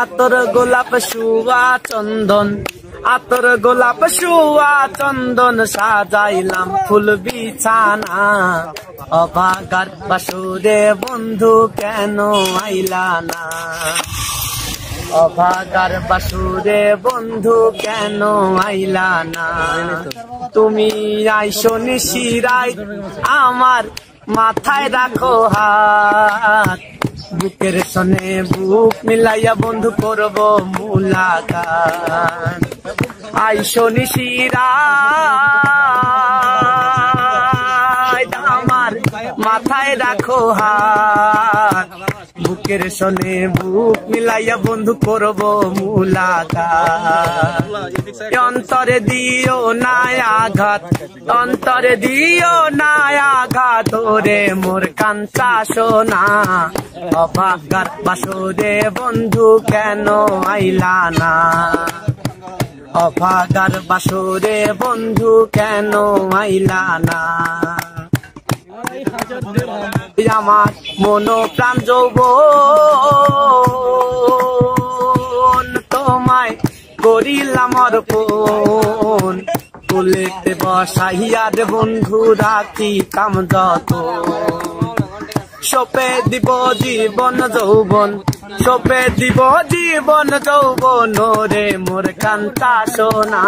আতর গোলাপ শুয়া চন্দন, আতর গোলাপ শুয়া চন্দন সাজাইলাম ফুল বিছানা। অভাগার বাসুরে বন্ধু কেন আইলা না? অভাগার বাসুরে বন্ধু কেন আইলা না? তুমি আইসো নিশিরাই আমার মাথায় রাখো হাত, বুকের সনে বুক মিলাইয়া বন্ধু করব মুলাকাত। আইসো নিশিরাই আমার মাথায় রাখো হাত, বুকের সনে বুক মিলাইয়া বন্ধু করব মুলাকাত। অন্তরে দিও না আঘাত, অন্তরে দিও না আঘাত ওরে মোর কাঞ্চা সোনা। অভাগার বাসুরে বন্ধু কেন আইলা না? অভাগার বাসুরে বন্ধু কেন আইলা না? আমার মন প্রাণ যৌবন তোমায় করিলাম অর্পণ, কোলেতে বসাইয়া রে বন্ধু রাখিতাম যত। সপে দিব জীবন যৌবন, সপে দিব জীবন যৌবন রে মোর কান্তা সোনা।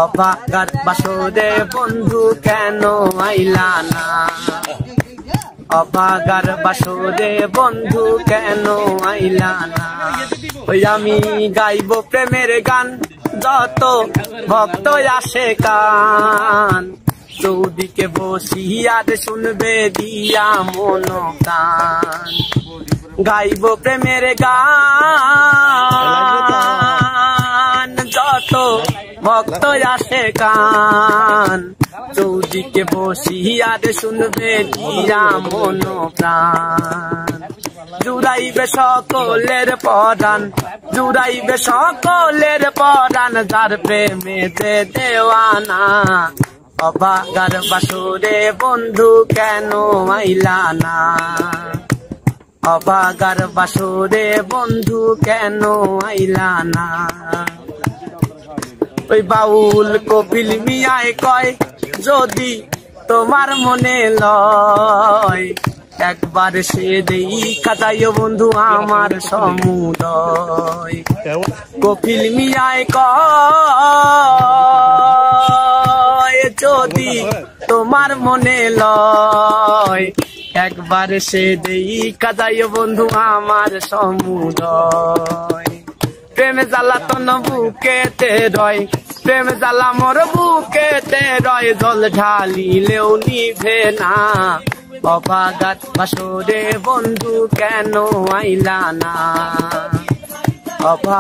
অভাগার বাসুরে বন্ধু কেন আইলা না? অভাগার বাসুরে বন্ধু কেন আইলা না? ওই আমি গাইব প্রেমের গান, যত ভক্ত আসে কান, চৌদিকে বসিয়া শুনবে দিয়া মন কান। গাইব প্রেমের গান, যত ভক্ত আসে কান, চৌদিকে বসিয়া শুনবে দিয়া মন প্রাণ। জুড়াইবে সকলের পরাণ, জুড়াইবে সকলের পরাণ, যার প্রেমেতে দেওয়ানা। অভাগার বাসুরে বন্ধু কেন আইলা না? অভাগার বাসুরে বন্ধু কেন আইলা না? ওই বাউল কপিল মিয়ায় কয় যদি তোমার মনে লয়, একবার সে দেখা যাইও বন্ধু আমার সমুদয়। কপিল মিয়ায় কয় যদি তোমার মনে লয়, একবার সে দেখা যাইও বন্ধু আমার সমুদয়। প্রেম জ্বালাতন বুকেতে রয়, প্রেম জ্বালা মোর বুকেতে রয়, জল ঢালিলেও নিভে না। অভাগার বাসুরে বন্ধু কেন আইলা না?